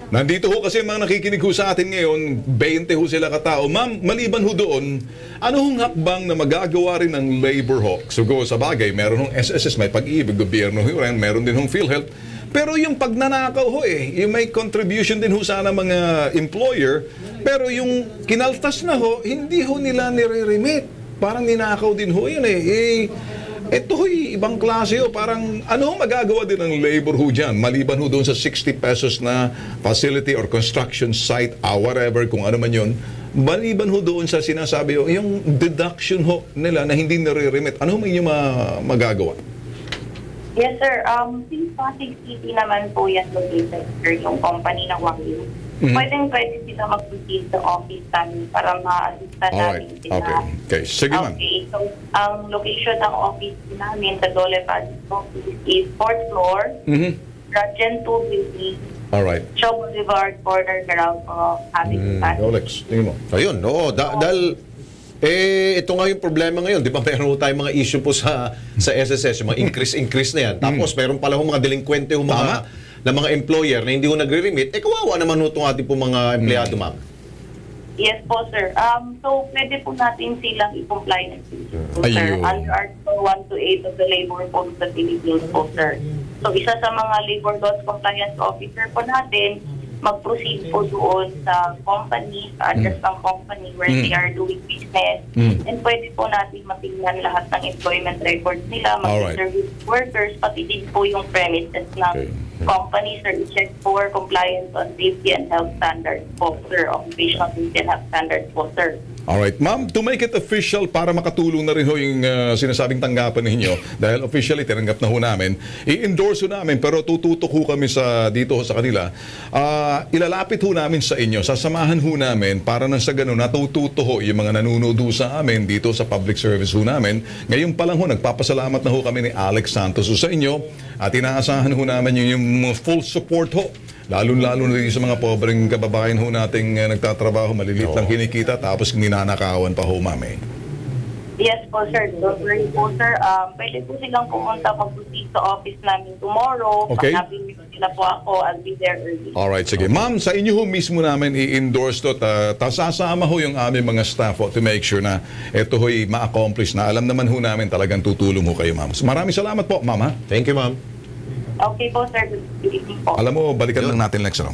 Nandito ho kasi mga nakikinig ho sa atin ngayon, 20 ho sila katao. Ma'am, maliban ho doon, ano hong hakbang na magagawa rin ng labor ho? Siguro sa bagay, meron hong SSS, may Pag-ibig, gobyerno ho rin, meron din hong PhilHealth. Pero yung pagnanakaw ho yung may contribution din ho sana mga employer, pero yung kinaltas na ho, hindi ho nila nire-remit. Parang ninakaw din ho yun ito ho'y ibang klase ho. Parang ano ho magagawa din ng labor ho dyan? Maliban ho doon sa 60 pesos na facility or construction site, whatever, kung ano man yun. Maliban ho doon sa sinasabi ho, yung deduction ho nila na hindi nire-remit. Ano ho may inyo magagawa? Yes, sir. Since Pasig City naman po yan located, sir, yung company ng Wagyu. Pwede sila mag-proceed sa office namin para ma-assistan namin sila. Okay. Sige, ma'am. Okay. So, ang location ng office namin sa Dole Pasig office is 4th floor, Rajen 2 building, Alright. Shaw Boulevard, corner ground po, Pasig. Alex, tingin mo. Ayun, oo. Dahil, ito nga yung problema ngayon. Di ba meron tayong mga issue po sa SSS, yung mga increase na yan. Tapos meron pala mga delinkwente, na mga employer na hindi ho nagre-remit, kawawa naman ho itong ating po mga empleyado, ma'am. Yes po, sir. So, pwede po natin silang i-comply ng sir. Ayun. Under Article 128 of the Labor Code of the Philippines po, sir. So, isa sa mga Labor Laws Compliance Officer po natin, mag-proceed po doon sa company, sa address ng company where they are doing business. And pwede po natin matingnan lahat ng employment records nila, mag-service workers, pati din po yung premises ng company, sir, check for compliance on safety and health standards po, sir, occupational safety and health standards po, sir. Alright, ma'am, to make it official para makatulong na rin ho yung sinasabing tanggapan ninyo dahil officially tinanggap na ho namin, i-endorse ho namin pero tututok ho kami dito ho sa kanila. Ilalapit ho namin sa inyo, sasamahan ho namin para nang sa ganun natututo ho yung mga nanonood ho sa amin dito sa public service ho namin. Ngayon pa lang ho, nagpapasalamat na ho kami ni Alex Santos ho sa inyo at inaasahan ho namin yung full support ho. Lalo-lalo na sa mga pobreng kababayan ho nating nagtatrabaho, malilit lang kinikita, tapos ninanakawan pa ho, mami. Yes po, sir. Don't worry po, sir. Pwede po silang pumunta mag-proceed sa office namin tomorrow. Okay. Pag-happy sila po ako, I'll be there early. Alright, sige. Ma'am, sa inyo ho mismo namin i-endorse to. Sasama ho yung aming mga staff ho to make sure na ito ho'y ma-accomplish na. Alam naman ho namin talagang tutulong ho kayo, ma'am. Maraming salamat po, ma'am, ha? Thank you, ma'am. Okay po, sir. Good evening po. Alam mo, balikan lang natin, Lex.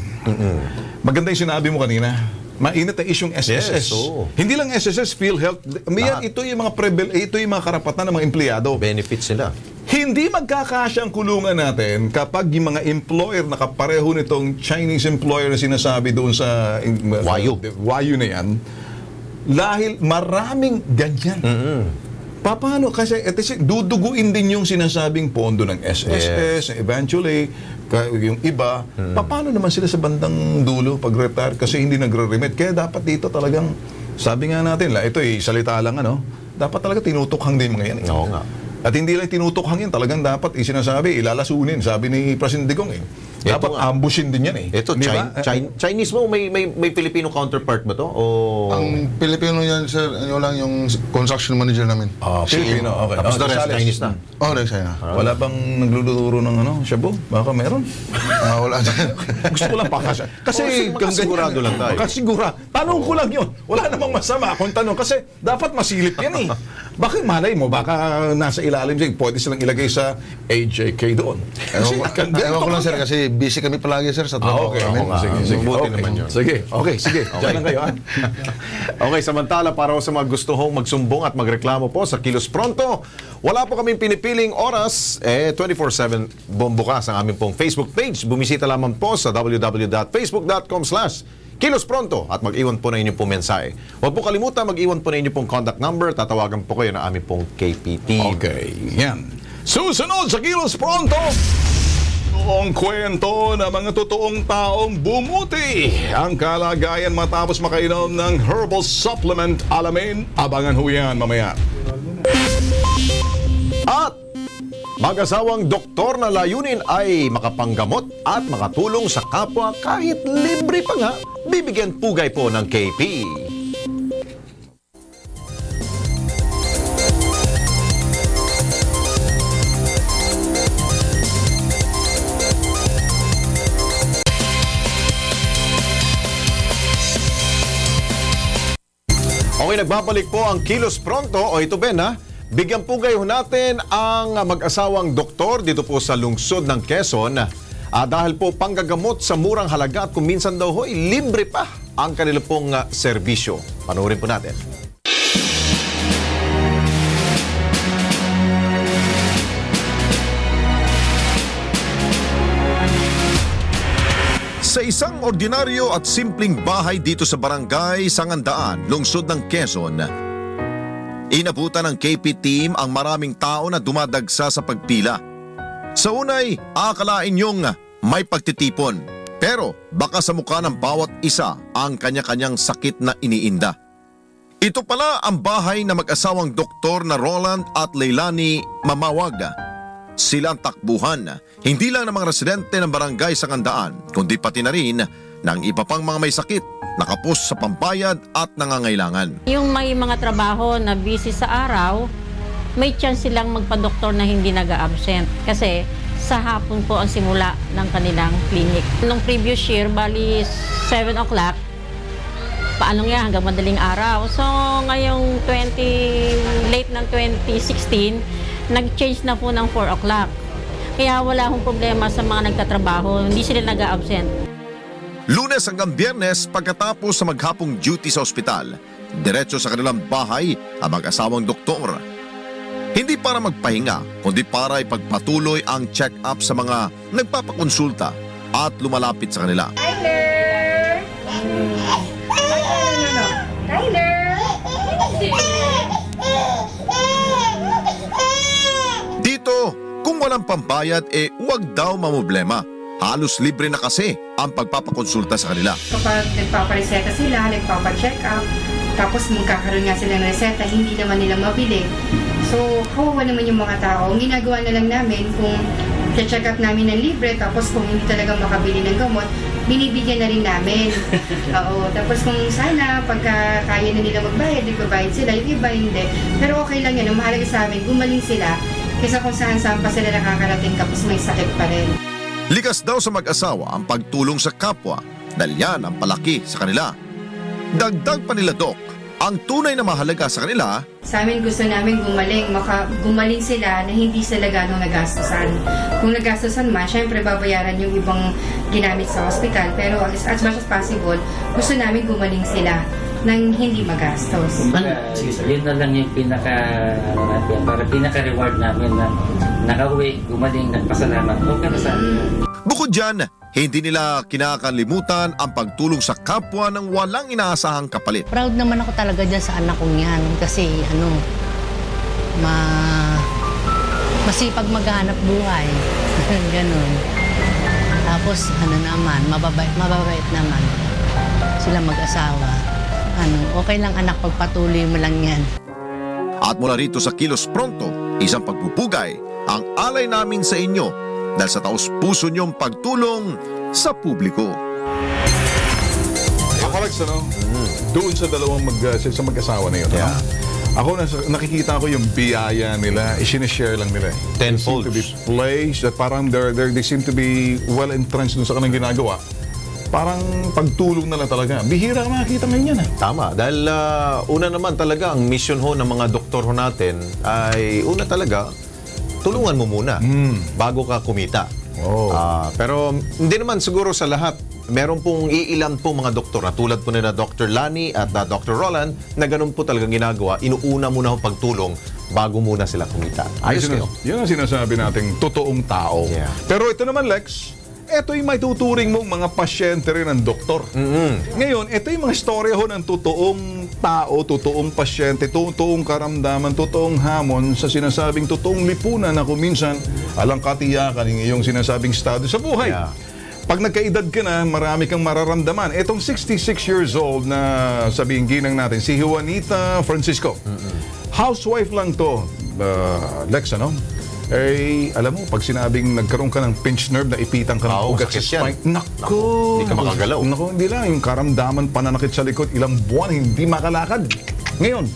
Maganda yung sinabi mo kanina. Mainit na isyong SSS. Yes, oo. Hindi lang SSS, PhilHealth. Ito yung mga ito yung mga karapatan ng mga empleyado. Benefits sila. Hindi magkakasya ang kulungan natin kapag yung mga employer na kapareho nitong Chinese employer na sinasabi doon sa Wayu na yan. Dahil maraming ganyan. Paano? Kasi duduguin din yung sinasabing pondo ng SSS, eventually, yung iba. Paano naman sila sa bandang dulo pag-retire kasi hindi nagre-remit? Kaya dapat dito talagang, sabi nga natin, ito salita lang, dapat talaga tinutukhang din mga yan. Oo nga. At hindi lang tinutukhang yan, talagang dapat sinasabi, ilalasunin, sabi ni President Digong Dapat ambushin din yan Ito, Chinese mo, may Filipino counterpart ba to? O... Ang Filipino yan, sir, lang yung construction manager namin. Filipino, okay. Tapos the rest, Chinese na. China. Wala bang nagluluturo ng shabu? Baka meron? Wala dyan. Gusto ko lang pakasya. Kasi makasigurado lang tayo. Makasigura. Tanong ko lang yun. Wala namang masama kung tanong. Kasi dapat masilip yan Bakit malay mo? Baka nasa ilalim siya. Pwede silang ilagay sa AJK doon. Ewan ko lang, sir, kasi busy kami palagi, sir, sa trabaho namin. Sige. Buti naman yun. Sige. Diyan lang kayo, Okay, samantala para sa mga gusto hong magsumbong at magreklamo po sa Kilos Pronto, wala po kaming pinipiling oras, 24/7 bukas ang aming pong Facebook page. Bumisita lamang po sa www.facebook.com/Kilos Pronto at mag-iwan po na inyong pong mensahe. Huwag po kalimutan, mag-iwan po na inyong pong contact number, tatawagan po kayo ng aming pong KPT. Okay, yan. Susunod sa Kilos Pronto, ang kwento ng mga totoong taong bumuti ang kalagayan matapos makainom ng herbal supplement. Alamin, abangan ho yan mamaya. At mag-asawang doktor na layunin ay makapanggamot at makatulong sa kapwa kahit libre pa nga, bibigyan pugay po ng KP. Okay, nagbabalik po ang Kilos Pronto. O ito, Ben, bigyan pugay ho natin ang mag-asawang doktor dito po sa lungsod ng Quezon. Dahil po panggagamot sa murang halaga at kung minsan daw ho, libre pa ang kanila pong serbisyo. Panoorin po natin. Sa isang ordinaryo at simpleng bahay dito sa barangay Sangandaan, lungsod ng Quezon, inabutan ng KP team ang maraming tao na dumadagsa sa pagpila. Sa unay, akalain niyong may pagtitipon, pero baka sa mukha ng bawat isa ang kanya-kanyang sakit na iniinda. Ito pala ang bahay na mag-asawang doktor na Roland at Leilani Mamawag. Sila ang takbuhan, hindi lang ng mga residente ng barangay Sangandaan, kundi pati na rin ng iba pang mga may sakit, nakapos sa pambayad at nangangailangan. Yung may mga trabaho na busy sa araw, may chance silang magpa-doktor na hindi nag-absent. Kasi sa hapon po ang simula ng kanilang clinic. Nung previous year, bali 7 o'clock, paano nga hanggang madaling araw. So ngayong late ng 2016, nag-change na po ng 4 o'clock. Kaya wala akong problema sa mga nagtatrabaho, hindi sila nag-absent. Lunes hanggang Biyernes, pagkatapos sa maghapong duty sa ospital, diretso sa kanilang bahay ang mag-asawang doktor. Hindi para magpahinga, kundi para ipagpatuloy ang check-up sa mga nagpapakonsulta at lumalapit sa kanila. Tyler! Tyler! Dito, kung walang pambayad huwag daw mamblema. Halos libre na kasi ang pagpapakonsulta sa kanila. Kapag nagpapareseta sila, nagpapacheck up, tapos magkakaroon nga sila ng reseta, hindi naman nila mabili. So, kawawa naman yung mga tao. Ang ginagawa na lang namin, kung check up namin ng libre, tapos kung hindi talaga makabili ng gamot, binibigyan na rin namin. Oo. Tapos kung sana, pagka kaya na nila magbayad, nagbabayad sila, yung iba hindi. Pero okay lang yan. Ang mahalaga sa amin, gumaling sila, kaysa kung saan-saan pa sila nakakarating, tapos may sakit pa rin. Likas daw sa mag-asawa ang pagtulong sa kapwa dahil yan ang palaki sa kanila. Dagdag pa nila, Doc, ang tunay na mahalaga sa kanila. Sa amin gusto namin gumaling sila na hindi sila ganong nagastusan. Kung nagastusan man, syempre babayaran yung ibang ginamit sa hospital. Pero as much as possible, gusto namin gumaling sila nang hindi magastos. Yun na lang yung pinaka-reward namin na nakauwi, gumaling, nagpasalamat. Okay na sa amin. Bukod dyan, hindi nila kinakalimutan ang pagtulong sa kapwa ng walang inaasahang kapalit. Proud naman ako talaga dyan sa anak kong yan kasi masipag maghanap buhay. Ganun. Tapos mababait naman. Sila mag-asawa. Okay lang anak, pagpatuloy mo lang yan. At mula rito sa Kilos Pronto, isang pagpupugay ang alay namin sa inyo dahil sa taos-puso niyong pagtulong sa publiko. Alex, doon sa dalawang sa mag-asawa na yun. Yeah. Ako, nakikita ko yung biyaya nila, isinishare lang nila. Tenfold. They seem to be placed, parang they seem to be well-entrenched dun sa kanilang ginagawa. Parang pagtulong na lang talaga. Bihira makikita ngayon yan. Tama. Dahil una naman talaga, ang mission ho ng mga doktor ho natin ay una talaga, tulungan mo muna bago ka kumita. Oh. Pero hindi naman siguro sa lahat. Meron pong iilan pong mga doktor na tulad po nila Dr. Lani at Dr. Roland na ganun po talagang ginagawa. Inuuna muna ho pagtulong bago muna sila kumita. Ayos kayo. Yun ang sinasabi nating totoong tao. Yeah. Pero ito naman, Lex, ito yung may tuturing mong mga pasyente rin ng doktor. Ngayon, ito yung mga istorya ho ng totoong tao, totoong pasyente, totoong karamdaman, totoong hamon sa sinasabing totoong lipunan na kung minsan alang katiyakan yung iyong sinasabing estado sa buhay. Yeah. Pag nagkaedad ka na, marami kang mararamdaman. Etong 66 years old na sabihin ginang natin, si Juanita Francisco. Housewife lang to, Lex, alam mo, pag sinabing nagkaroon ka ng pinched nerve na ipitan ka ng ugat sa spine, naku, hindi ka makagalaw. Naku, hindi lang. Yung karamdaman, pananakit sa likod, ilang buwan, hindi makalakad. Ngayon,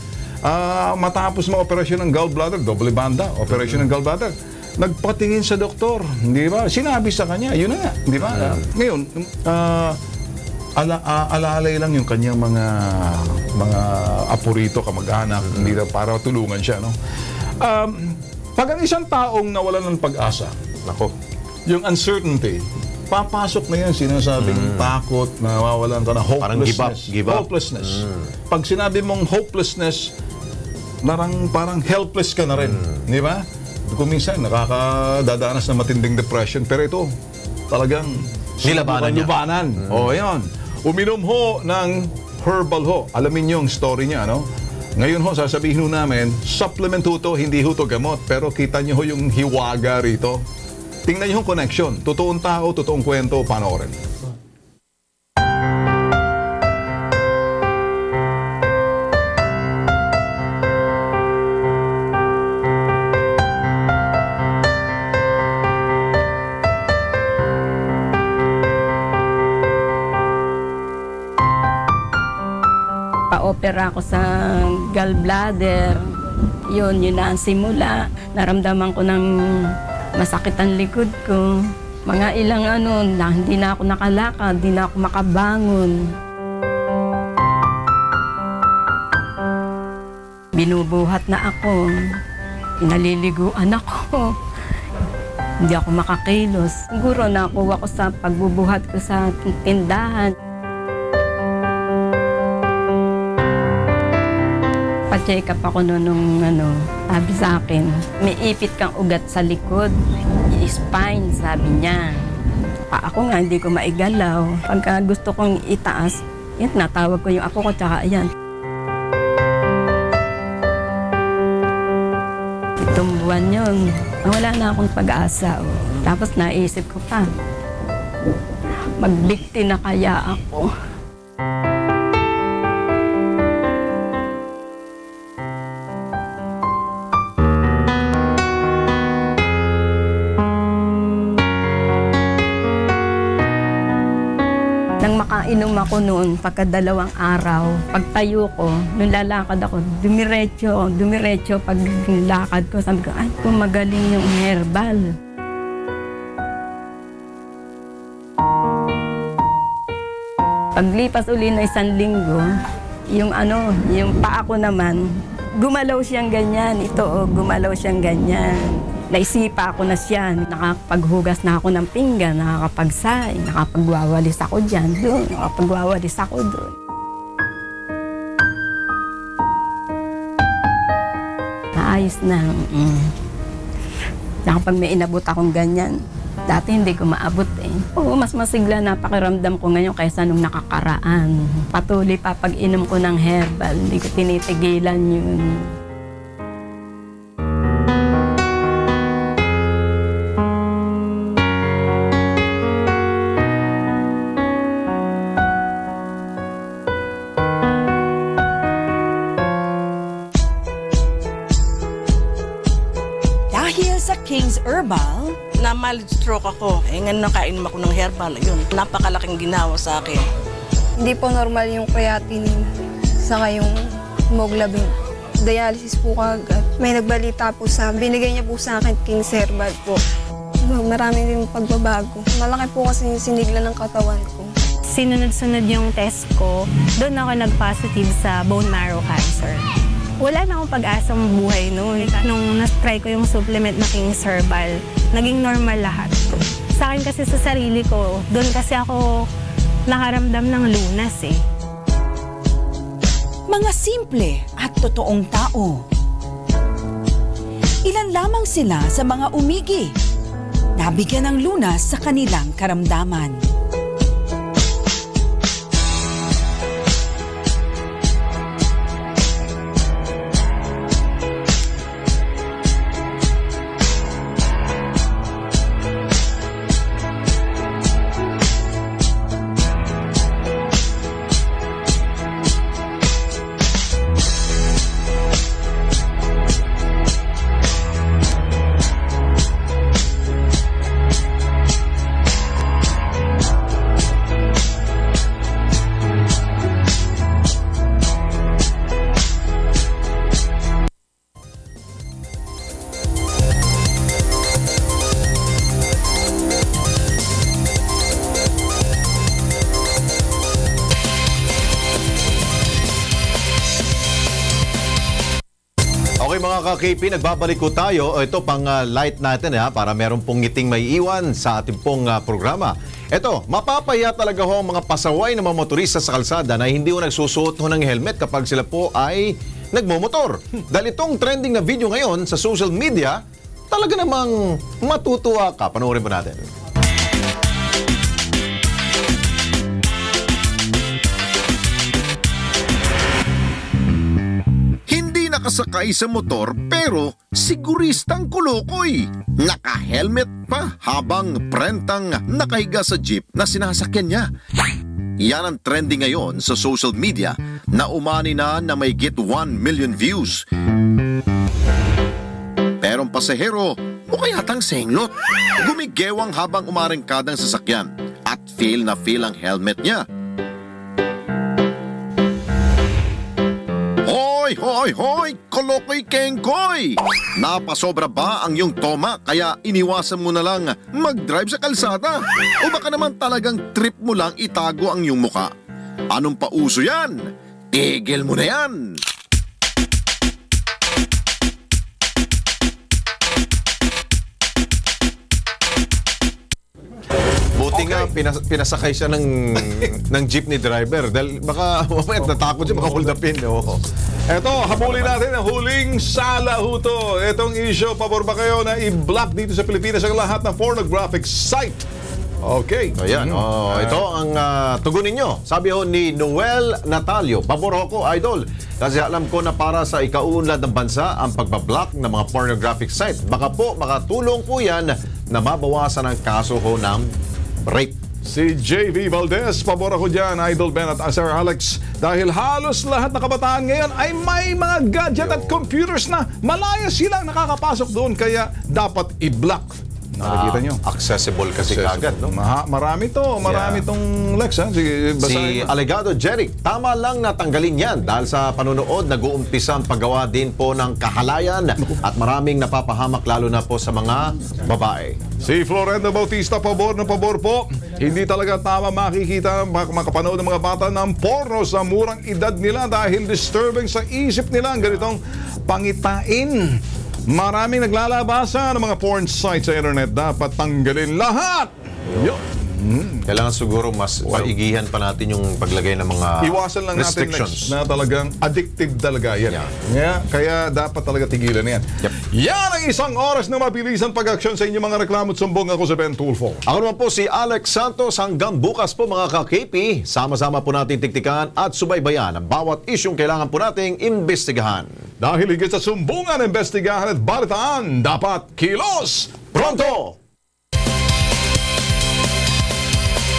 matapos ma-operasyon ng gallbladder, doble banda, operasyon ng gallbladder, nagpatingin sa doktor, di ba? Sinabi sa kanya, yun na nga, di ba? Ngayon, alalay lang yung kanyang mga apo rito, kamag-anak, hindi para tulungan siya, no? Pag ang isang taong nawalan ng pag-asa, nako, yung uncertainty, papasok na yan, sinasabing takot, nawawalan ka na hopelessness. Parang give up. Hopelessness. Pag sinabi mong hopelessness, parang helpless ka na rin, di ba? Kung minsan, nakakadadanas ng matinding depression, pero ito, talagang nilabanan. O, yun. Uminom ho ng herbal ho. Alamin nyo yung story niya, no? Ngayon ho, sasabihin ho namin, supplement ho to, hindi ho to gamot, pero kita nyo ho yung hiwaga rito. Tingnan nyo yung connection. Totoong tao, totoong kwento, panoorin. Pa-opera ako sa gallbladder. Yun na ang simula. Naramdaman ko ng masakit ang likod ko. Mga ilang hindi na ako nakalakad, hindi na ako makabangon. Binubuhat na ako. Pinaliliguan ako. Hindi ako makakilos. Siguro nakuha ko sa pagbubuhat ko sa tindahan. nagpa-check up ako nung sabi sa akin, may ipit kang ugat sa likod, spine, sabi niya. Ako nga, hindi ko maigalaw. Pagka gusto kong itaas, yun, natawag ko yung apo ko, tsaka ayan. Itong buwan yun, wala na akong pag-asa. Tapos naisip ko pa, magbikti na kaya ako. Nang makainom ako noon, pagkadalawang araw, pagtayo ko, nung lalakad ako, dumiretso pag lakad ko, sabi ko, ay, kung magaling yung herbal. Paglipas uli na 1 linggo, yung paa ko naman, gumalaw siyang ganyan. Ito, gumalaw siyang ganyan. Naisipa ako na siya. Nakakapaghugas na ako ng pinggan, nakakapagsaing, nakapagwawalis ako dyan, doon, nakapagwawalis ako doon. Naayos na. Nakapag may inabot akong ganyan, dati hindi ko maabot eh. Oo, mas masigla na pakiramdam ko ngayon kaysa nung nakakaraan. Patuloy pa pag-inom ko ng herbal, hindi ko tinitigilan yun. Dahil sa King's Herbal, na mild stroke ako. Ngayon nakainom ako ng herbal. Yun, napakalaking ginawa sa akin. Hindi po normal yung creatinine, saka yung hemoglobin. Dialysis po kagad. May nagbalita po binigay niya po sa akin King's Herbal po. Marami din pagbabago. Malaki po kasi yung sinigla ng katawan ko. Sinunod-sunod yung test ko, doon ako nag-positive sa bone marrow cancer. Wala na akong pag-asang buhay noon. Nung na-try ko yung supplement na King's Herbal, naging normal lahat. Sa akin kasi sa sarili ko, doon kasi ako nakaramdam ng lunas eh. Mga simple at totoong tao. Ilan lamang sila sa mga umigi, nabigyan ng lunas sa kanilang karamdaman. Okay mga ka-KP, nagbabalik ko tayo. Ito pang light natin para meron pong ngiting may iwan sa ating pong programa. Ito, mapapaya talaga ho ang mga pasaway na mga motorista sa kalsada na hindi ho nagsusuot ho ng helmet kapag sila po ay nagmomotor. Dahil itong trending na video ngayon sa social media, talaga namang matutuwa ka. Panoorin po natin. Nakasakay sa motor pero siguristang kulukoy. Naka-helmet pa habang prentang nakahiga sa jeep na sinasakyan niya. Yan ang trending ngayon sa social media na umani na may get 1 million views. Pero ang pasahero mukha yatang senglot. Gumigewang habang umarengkadang sasakyan at feel na feel ang helmet niya. Hoy, hoy, kolokoy kengkoy! Napasobra ba ang iyong toma kaya iniwasan mo na lang mag-drive sa kalsada? O baka naman talagang trip mo lang itago ang iyong muka? Anong pauso yan? Tigil mo na yan! Buti nga, pinasakay siya ng jeepney driver dahil baka natakot siya, baka hold upin. Eto, habulin natin ang huling sala ho to. Etong issue, pabor ba kayo na i-block dito sa Pilipinas ang lahat ng pornographic site? Okay. Ayan, ito ang tugon ninyo. Sabi ho ni Noel Natalio, pabor ako, idol. Kasi alam ko na para sa ikauunlad ng bansa ang pagbablock ng mga pornographic site. Baka po makatulong po yan na mabawasan ang kaso ho ng rape. Si JV Valdez, pabor ako dyan, Idol Ben at Sir Alex. Dahil halos lahat na kabataan ngayon ay may mga gadget at computers na malaya silang nakakapasok doon. Kaya dapat i-block. Nakikita nyo? Accessible kasi kagad, no? Marami tong Lex, ha? Sige, Si Alegado Jeric, tama lang na tanggalin yan dahil sa panonood nag-uumpisa ang paggawa din po ng kahalayan at maraming napapahamak lalo na po sa mga babae. Si Florenda Bautista, pabor na pabor po. Hindi talaga tama makikita, makapanood ng mga bata ng porno sa murang edad nila dahil disturbing sa isip nila ang ganitong pangitain. Maraming naglalabasa ng mga porn sites sa internet. Dapat tanggalin lahat. Kailangan siguro mas paigihan pa natin yung paglagay ng mga iwasan lang restrictions. natin na talagang addictive talaga yan. Kaya dapat talaga tigilan yan. Yan ang isang oras na mabilisang pag-aksyon sa inyong mga reklamo at sumbong. Ako si Ben Tulfo. Ako naman po si Alex Santos. Hanggang bukas po mga ka-KP, sama-sama po natin tiktikan at subaybayan ang bawat isyong kailangan po nating imbestigahan. Dahil higit sa sumbungan, investigahan at balitaan, dapat kilos pronto!